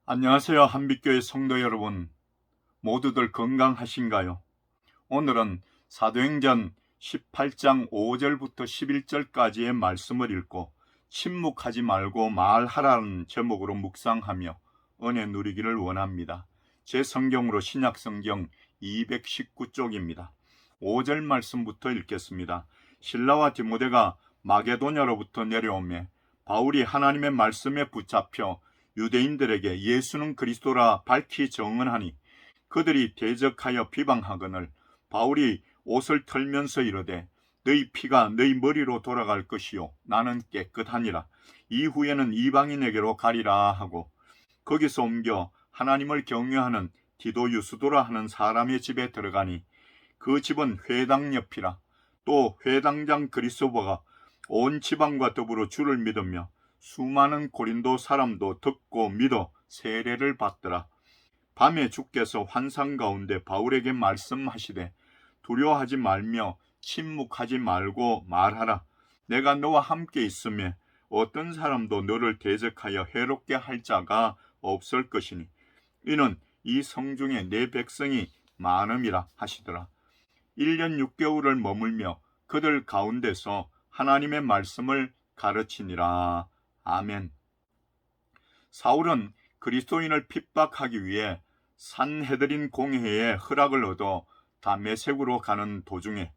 안녕하세요. 한빛교회 성도 여러분, 모두들 건강하신가요? 오늘은 사도행전 18장 5절부터 11절까지의 말씀을 읽고 침묵하지 말고 말하라는 제목으로 묵상하며 은혜 누리기를 원합니다. 제 성경으로 신약성경 219쪽입니다. 5절 말씀부터 읽겠습니다. 실라와 디모데가 마게도냐로부터 내려오매 바울이 하나님의 말씀에 붙잡혀 유대인들에게 예수는 그리스도라 밝히 증언하니 그들이 대적하여 비방하거늘 바울이 옷을 털면서 이르되 너희 피가 너희 머리로 돌아갈 것이요 나는 깨끗하니라. 이후에는 이방인에게로 가리라 하고 거기서 옮겨 하나님을 경외하는 디도 유스도라 하는 사람의 집에 들어가니 그 집은 회당 옆이라. 또 회당장 그리스도가 온 지방과 더불어 주를 믿으며 수많은 고린도 사람도 듣고 믿어 세례를 받더라. 밤에 주께서 환상 가운데 바울에게 말씀하시되 두려워하지 말며 침묵하지 말고 말하라. 내가 너와 함께 있으며 어떤 사람도 너를 대적하여 해롭게 할 자가 없을 것이니 이는 이 성중에 내 백성이 많음이라 하시더라. 1년 6개월을 머물며 그들 가운데서 하나님의 말씀을 가르치니라. 아멘. 사울은 그리스도인을 핍박하기 위해 산헤드린 공회의 허락을 얻어 다메섹으로 가는 도중에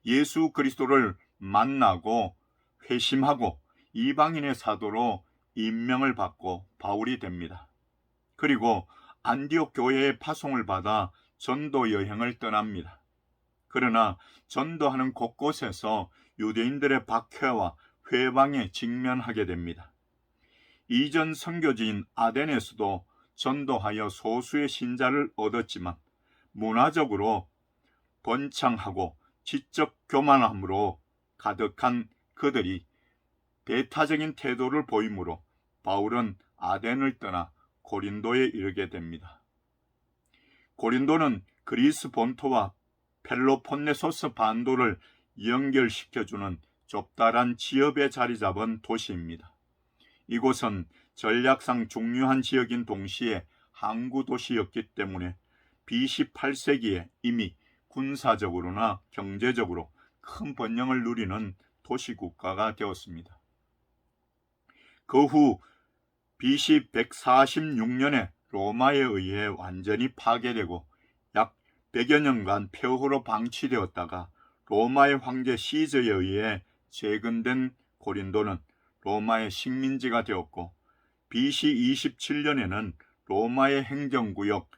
예수 그리스도를 만나고 회심하고 이방인의 사도로 임명을 받고 바울이 됩니다. 그리고 안디옥 교회의 파송을 받아 전도 여행을 떠납니다. 그러나 전도하는 곳곳에서 유대인들의 박해와 회방에 직면하게 됩니다. 이전 선교지인 아덴에서도 전도하여 소수의 신자를 얻었지만 문화적으로 번창하고 지적 교만함으로 가득한 그들이 배타적인 태도를 보이므로 바울은 아덴을 떠나 고린도에 이르게 됩니다. 고린도는 그리스 본토와 펠로폰네소스 반도를 연결시켜주는 좁다란 지역에 자리 잡은 도시입니다. 이곳은 전략상 중요한 지역인 동시에 항구 도시였기 때문에 BC 8세기에 이미 군사적으로나 경제적으로 큰 번영을 누리는 도시국가가 되었습니다. 그 후 BC 146년에 로마에 의해 완전히 파괴되고 약 100여 년간 폐허로 방치되었다가 로마의 황제 시저에 의해 재건된 고린도는 로마의 식민지가 되었고 BC 27년에는 로마의 행정구역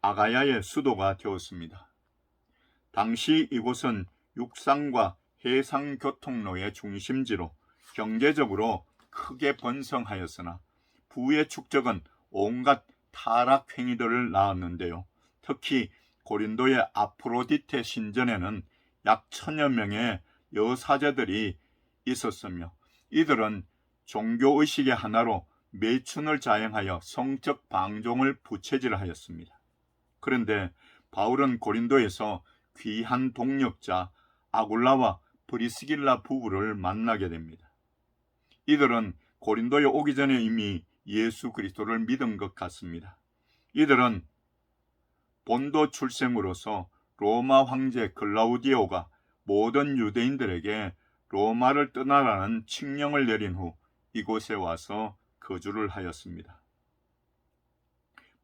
아가야의 수도가 되었습니다. 당시 이곳은 육상과 해상 교통로의 중심지로 경제적으로 크게 번성하였으나 부의 축적은 온갖 타락 행위들을 낳았는데요. 특히 고린도의 아프로디테 신전에는 약 1000여 명의 여사제들이 있었으며 이들은 종교의식의 하나로 매춘을 자행하여 성적 방종을 부채질하였습니다. 그런데 바울은 고린도에서 귀한 동력자 아굴라와 브리스길라 부부를 만나게 됩니다. 이들은 고린도에 오기 전에 이미 예수 그리스도를 믿은 것 같습니다. 이들은 본도 출생으로서 로마 황제 글라우디오가 모든 유대인들에게 로마를 떠나라는 칙령을 내린 후 이곳에 와서 거주를 하였습니다.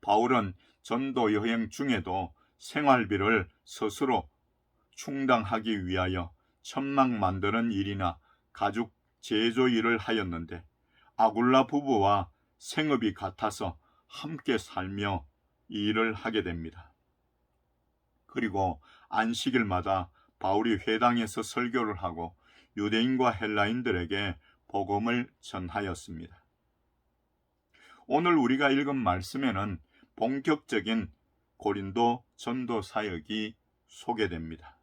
바울은 전도 여행 중에도 생활비를 스스로 충당하기 위하여 천막 만드는 일이나 가죽 제조 일을 하였는데 아굴라 부부와 생업이 같아서 함께 살며 일을 하게 됩니다. 그리고 안식일마다 바울이 회당에서 설교를 하고 유대인과 헬라인들에게 복음을 전하였습니다. 오늘 우리가 읽은 말씀에는 본격적인 고린도 전도 사역이 소개됩니다.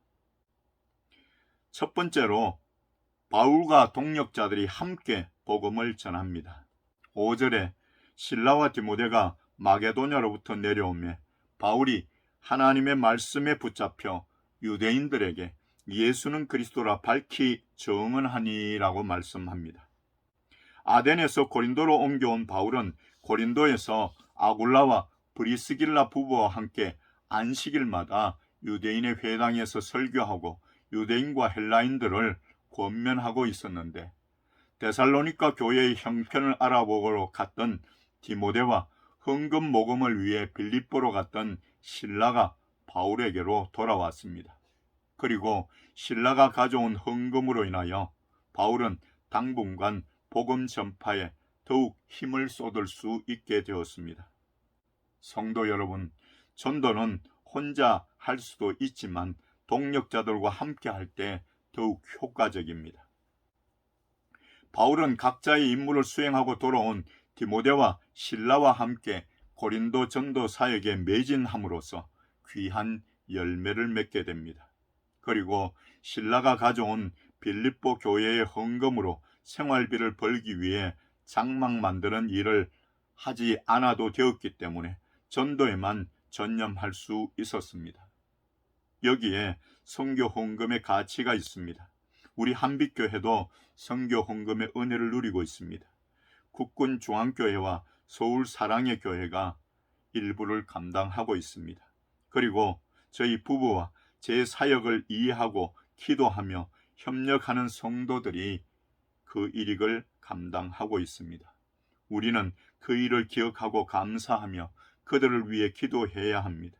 첫 번째로 바울과 동역자들이 함께 복음을 전합니다. 5절에 실라와 디모데가 마게도냐로부터 내려오매 바울이 하나님의 말씀에 붙잡혀 유대인들에게 예수는 그리스도라 밝히 증언하니라고 말씀합니다. 아덴에서 고린도로 옮겨온 바울은 고린도에서 아굴라와 브리스길라 부부와 함께 안식일마다 유대인의 회당에서 설교하고 유대인과 헬라인들을 권면하고 있었는데, 데살로니가 교회의 형편을 알아보러 갔던 디모데와 헌금 모금을 위해 빌립보로 갔던 실라가 바울에게로 돌아왔습니다. 그리고 실라가 가져온 헌금으로 인하여 바울은 당분간 복음 전파에 더욱 힘을 쏟을 수 있게 되었습니다. 성도 여러분, 전도는 혼자 할 수도 있지만 동력자들과 함께 할 때 더욱 효과적입니다. 바울은 각자의 임무를 수행하고 돌아온 디모데와 실라와 함께 고린도 전도 사역에 매진함으로써 귀한 열매를 맺게 됩니다. 그리고 실라가 가져온 빌립보 교회의 헌금으로 생활비를 벌기 위해 장막 만드는 일을 하지 않아도 되었기 때문에 전도에만 전념할 수 있었습니다. 여기에 선교 헌금의 가치가 있습니다. 우리 한빛교회도 선교 헌금의 은혜를 누리고 있습니다. 국군 중앙교회와 서울 사랑의 교회가 일부를 감당하고 있습니다. 그리고 저희 부부와 제 사역을 이해하고 기도하며 협력하는 성도들이 그 일익을 감당하고 있습니다. 우리는 그 일을 기억하고 감사하며 그들을 위해 기도해야 합니다.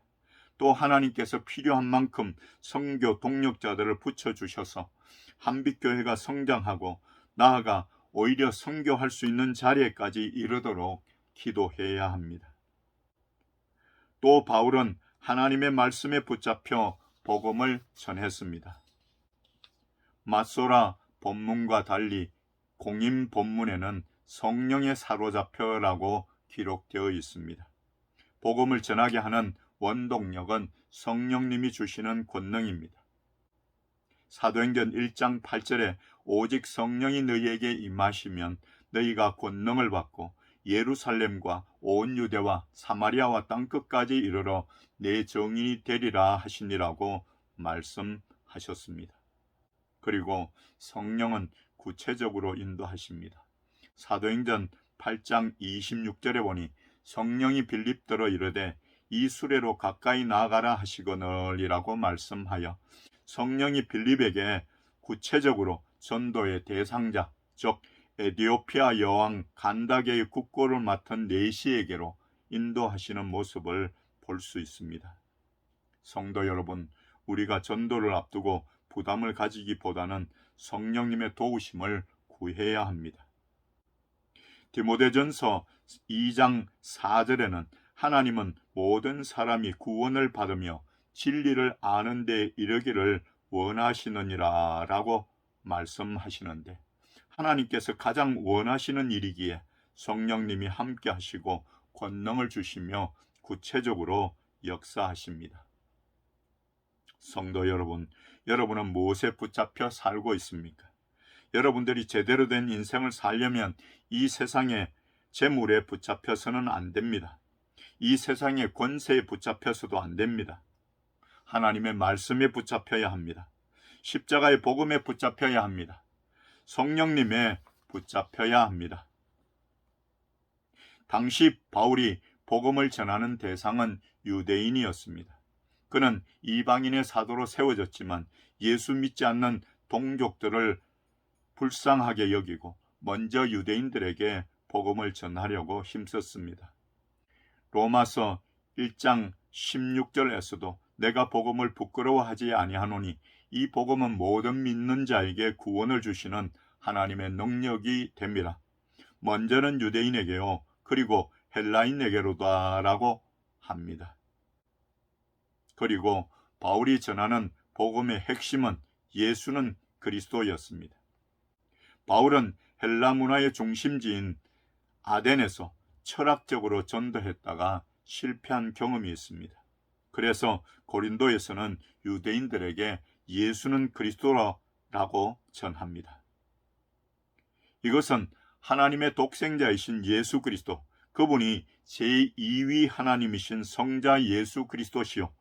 또 하나님께서 필요한 만큼 선교 동력자들을 붙여주셔서 한빛교회가 성장하고 나아가 오히려 선교할 수 있는 자리에까지 이르도록 기도해야 합니다. 또 바울은 하나님의 말씀에 붙잡혀 복음을 전했습니다. 맞소라 본문과 달리 공임 본문에는 성령에 사로잡혀라고 기록되어 있습니다. 복음을 전하게 하는 원동력은 성령님이 주시는 권능입니다. 사도행전 1장 8절에 오직 성령이 너희에게 임하시면 너희가 권능을 받고 예루살렘과 온 유대와 사마리아와 땅끝까지 이르러 내 증인이 되리라 하시니라고 말씀하셨습니다. 그리고 성령은 구체적으로 인도하십니다. 사도행전 8장 26절에 보니 성령이 빌립더러 이르되 이 수레로 가까이 나아가라 하시거늘이라고 말씀하여 성령이 빌립에게 구체적으로 전도의 대상자, 즉 에디오피아 여왕 간다게의 국고를 맡은 내시에게로 인도하시는 모습을 볼 수 있습니다. 성도 여러분, 우리가 전도를 앞두고 부담을 가지기보다는 성령님의 도우심을 구해야 합니다. 디모데전서 2장 4절에는 하나님은 모든 사람이 구원을 받으며 진리를 아는 데 이르기를 원하시느니라 라고 말씀하시는데, 하나님께서 가장 원하시는 일이기에 성령님이 함께 하시고 권능을 주시며 구체적으로 역사하십니다. 성도 여러분, 여러분은 무엇에 붙잡혀 살고 있습니까? 여러분들이 제대로 된 인생을 살려면 이 세상의 재물에 붙잡혀서는 안 됩니다. 이 세상의 권세에 붙잡혀서도 안 됩니다. 하나님의 말씀에 붙잡혀야 합니다. 십자가의 복음에 붙잡혀야 합니다. 성령님에 붙잡혀야 합니다. 당시 바울이 복음을 전하는 대상은 유대인이었습니다. 그는 이방인의 사도로 세워졌지만 예수 믿지 않는 동족들을 불쌍하게 여기고 먼저 유대인들에게 복음을 전하려고 힘썼습니다. 로마서 1장 16절에서도 내가 복음을 부끄러워하지 아니하노니 이 복음은 모든 믿는 자에게 구원을 주시는 하나님의 능력이 됩니다. 먼저는 유대인에게요, 그리고 헬라인에게로다라고 합니다. 그리고 바울이 전하는 복음의 핵심은 예수는 그리스도였습니다. 바울은 헬라 문화의 중심지인 아덴에서 철학적으로 전도했다가 실패한 경험이 있습니다. 그래서 고린도에서는 유대인들에게 예수는 그리스도라고 전합니다. 이것은 하나님의 독생자이신 예수 그리스도, 그분이 제2위 하나님이신 성자 예수 그리스도시요,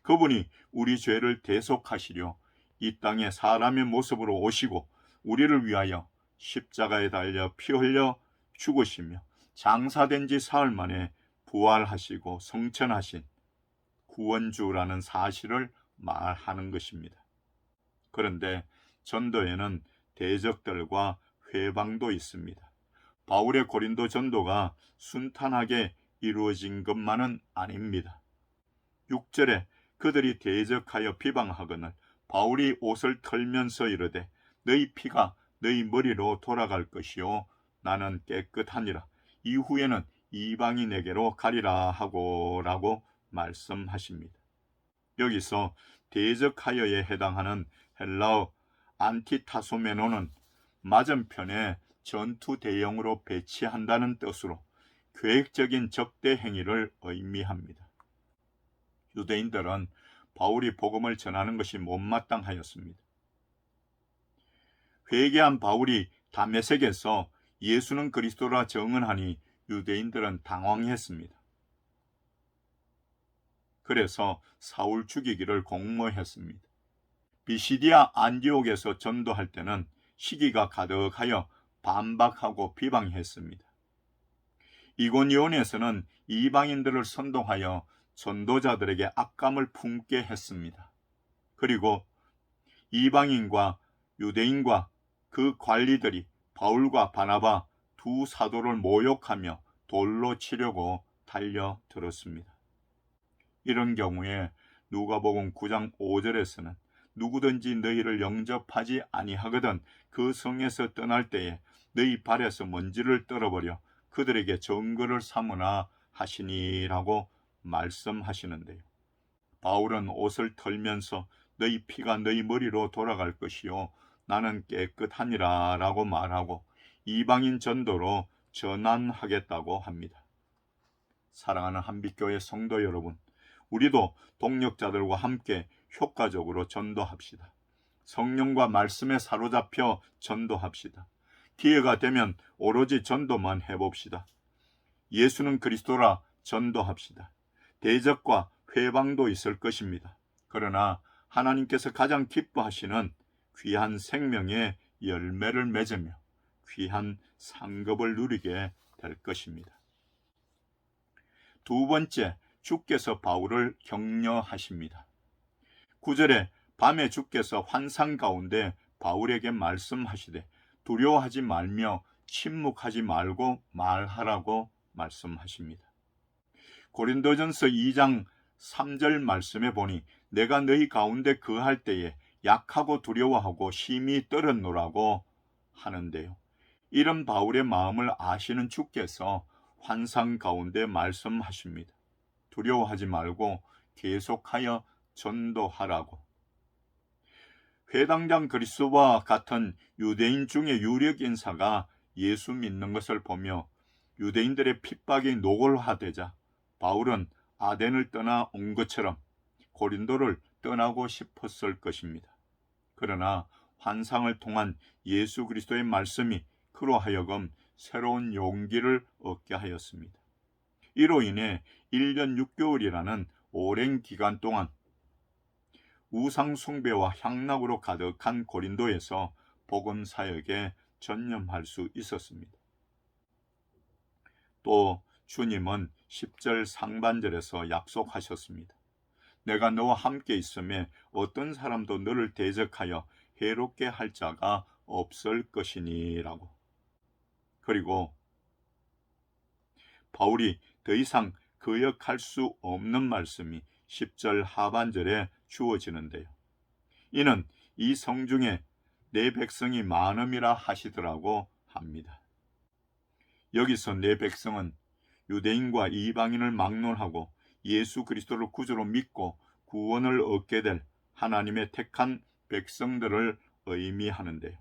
그분이 우리 죄를 대속하시려 이 땅에 사람의 모습으로 오시고 우리를 위하여 십자가에 달려 피 흘려 죽으시며 장사된 지 사흘 만에 부활하시고 성천하신 구원주라는 사실을 말하는 것입니다. 그런데 전도에는 대적들과 회방도 있습니다. 바울의 고린도 전도가 순탄하게 이루어진 것만은 아닙니다. 6절에 그들이 대적하여 비방하거늘 바울이 옷을 털면서 이르되 너희 피가 너희 머리로 돌아갈 것이요 나는 깨끗하니라. 이후에는 이방인에게로 가리라 하고 라고 말씀하십니다. 여기서 대적하여에 해당하는 헬라어 안티타소메노는 맞은편에 전투 대형으로 배치한다는 뜻으로 계획적인 적대 행위를 의미합니다. 유대인들은 바울이 복음을 전하는 것이 못마땅하였습니다. 회개한 바울이 다메섹에서 예수는 그리스도라 증언하니 유대인들은 당황했습니다. 그래서 사울 죽이기를 공모했습니다. 비시디아 안디옥에서 전도할 때는 시기가 가득하여 반박하고 비방했습니다. 이고니온에서는 이방인들을 선동하여 전도자들에게 악감을 품게 했습니다. 그리고 이방인과 유대인과 그 관리들이 바울과 바나바 두 사도를 모욕하며 돌로 치려고 달려들었습니다. 이런 경우에 누가복음 9장 5절에서는 누구든지 너희를 영접하지 아니하거든 그 성에서 떠날 때에 너희 발에서 먼지를 떨어버려 그들에게 증거를 삼으나 하시니라고 말씀하시는데요. 바울은 옷을 털면서 너희 피가 너희 머리로 돌아갈 것이요 나는 깨끗하니라 라고 말하고 이방인 전도로 전환하겠다고 합니다. 사랑하는 한빛교회 성도 여러분, 우리도 동력자들과 함께 효과적으로 전도합시다. 성령과 말씀에 사로잡혀 전도합시다. 기회가 되면 오로지 전도만 해봅시다. 예수는 그리스도라 전도합시다. 대적과 회방도 있을 것입니다. 그러나 하나님께서 가장 기뻐하시는 귀한 생명의 열매를 맺으며 귀한 상급을 누리게 될 것입니다. 두 번째, 주께서 바울을 격려하십니다. 9절에 밤에 주께서 환상 가운데 바울에게 말씀하시되 두려워하지 말며 침묵하지 말고 말하라고 말씀하십니다. 고린도전서 2장 3절 말씀에 보니 내가 너희 가운데 거할 때에 약하고 두려워하고 심히 떨었노라고 하는데요. 이런 바울의 마음을 아시는 주께서 환상 가운데 말씀하십니다. 두려워하지 말고 계속하여 전도하라고. 회당장 그리스도와 같은 유대인 중에 유력 인사가 예수 믿는 것을 보며 유대인들의 핍박이 노골화되자 바울은 아덴을 떠나 온 것처럼 고린도를 떠나고 싶었을 것입니다. 그러나 환상을 통한 예수 그리스도의 말씀이 그로 하여금 새로운 용기를 얻게 하였습니다. 이로 인해 1년 6개월이라는 오랜 기간 동안 우상 숭배와 향락으로 가득한 고린도에서 복음 사역에 전념할 수 있었습니다. 또 주님은 10절 상반절에서 약속하셨습니다. 내가 너와 함께 있음에 어떤 사람도 너를 대적하여 해롭게 할 자가 없을 것이니라고. 그리고 바울이 더 이상 거역할 수 없는 말씀이 10절 하반절에 주어지는데요. 이는 이 성중에 내 백성이 많음이라 하시더라고 합니다. 여기서 내 백성은 유대인과 이방인을 막론하고 예수 그리스도를 구주로 믿고 구원을 얻게 될 하나님의 택한 백성들을 의미하는데요.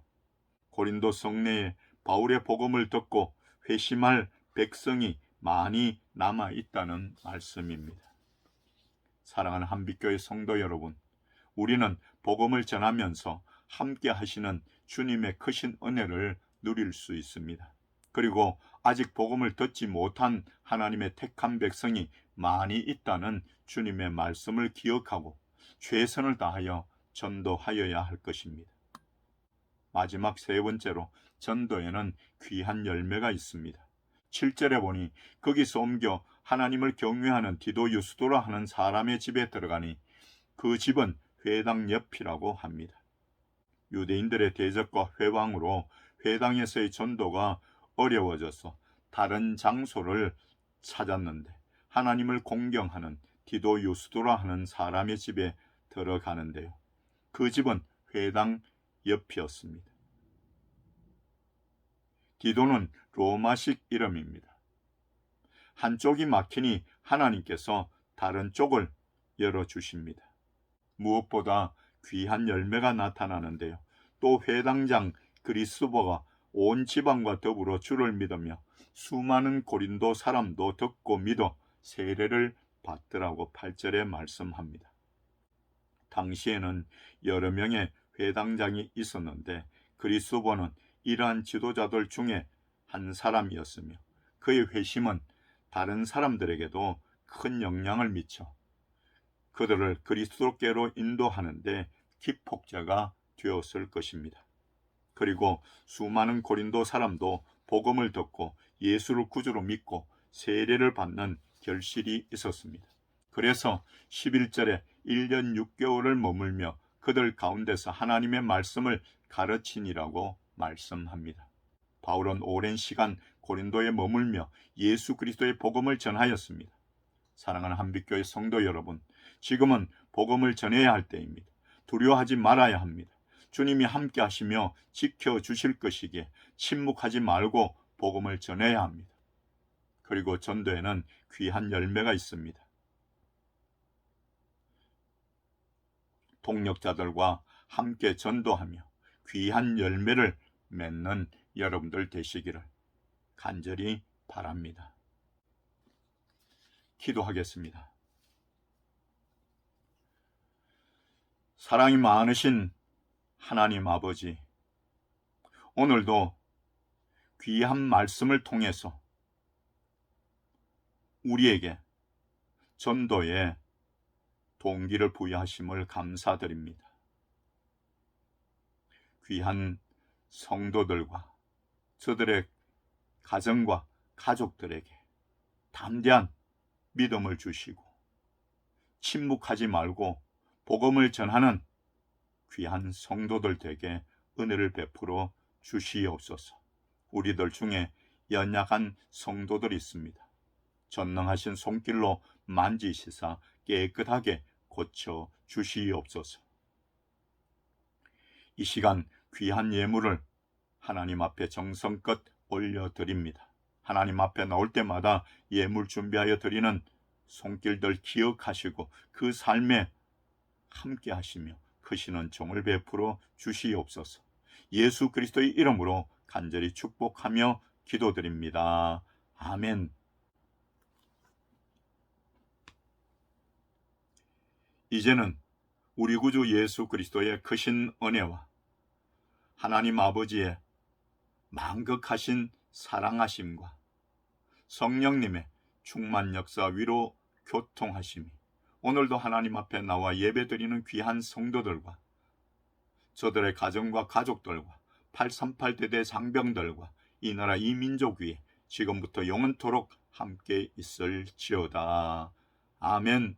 고린도 성내에 바울의 복음을 듣고 회심할 백성이 많이 남아 있다는 말씀입니다. 사랑하는 한빛교회 성도 여러분, 우리는 복음을 전하면서 함께 하시는 주님의 크신 은혜를 누릴 수 있습니다. 그리고 아직 복음을 듣지 못한 하나님의 택한 백성이 많이 있다는 주님의 말씀을 기억하고 최선을 다하여 전도하여야 할 것입니다. 마지막 세 번째로 전도에는 귀한 열매가 있습니다. 7절에 보니 거기서 옮겨 하나님을 경외하는 디도 유스도라 하는 사람의 집에 들어가니 그 집은 회당 옆이라고 합니다. 유대인들의 대적과 회방으로 회당에서의 전도가 어려워져서 다른 장소를 찾았는데 하나님을 공경하는 디도 유스도라 하는 사람의 집에 들어가는데요. 그 집은 회당 옆이었습니다. 디도는 로마식 이름입니다. 한쪽이 막히니 하나님께서 다른 쪽을 열어주십니다. 무엇보다 귀한 열매가 나타나는데요. 또 회당장 그리스도가 온 지방과 더불어 주를 믿으며 수많은 고린도 사람도 듣고 믿어 세례를 받더라고 8절에 말씀합니다. 당시에는 여러 명의 회당장이 있었는데 그리스도는 이러한 지도자들 중에 한 사람이었으며 그의 회심은 다른 사람들에게도 큰 영향을 미쳐 그들을 그리스도께로 인도하는데 기폭제가 되었을 것입니다. 그리고 수많은 고린도 사람도 복음을 듣고 예수를 구주로 믿고 세례를 받는 결실이 있었습니다. 그래서 11절에 1년 6개월을 머물며 그들 가운데서 하나님의 말씀을 가르치니라고 말씀합니다. 바울은 오랜 시간 고린도에 머물며 예수 그리스도의 복음을 전하였습니다. 사랑하는 한빛교회 성도 여러분, 지금은 복음을 전해야 할 때입니다. 두려워하지 말아야 합니다. 주님이 함께 하시며 지켜주실 것이기에 침묵하지 말고 복음을 전해야 합니다. 그리고 전도에는 귀한 열매가 있습니다. 동력자들과 함께 전도하며 귀한 열매를 맺는 여러분들 되시기를 간절히 바랍니다. 기도하겠습니다. 사랑이 많으신 하나님 아버지, 오늘도 귀한 말씀을 통해서 우리에게 전도의 동기를 부여하심을 감사드립니다. 귀한 성도들과 저들의 가정과 가족들에게 담대한 믿음을 주시고 침묵하지 말고 복음을 전하는 귀한 성도들 되게 은혜를 베풀어 주시옵소서. 우리들 중에 연약한 성도들이 있습니다. 전능하신 손길로 만지시사 깨끗하게 고쳐 주시옵소서. 이 시간 귀한 예물을 하나님 앞에 정성껏 올려드립니다. 하나님 앞에 나올 때마다 예물 준비하여 드리는 손길들 기억하시고 그 삶에 함께 하시며 크시는 종을 베풀어 주시옵소서. 예수 그리스도의 이름으로 간절히 축복하며 기도드립니다. 아멘. 이제는 우리 구주 예수 그리스도의 크신 은혜와 하나님 아버지의 만극하신 사랑하심과 성령님의 충만 역사 위로 교통하심이 오늘도 하나님 앞에 나와 예배드리는 귀한 성도들과 저들의 가정과 가족들과 838대대 장병들과 이 나라 이 민족 위에 지금부터 영원토록 함께 있을지어다. 아멘.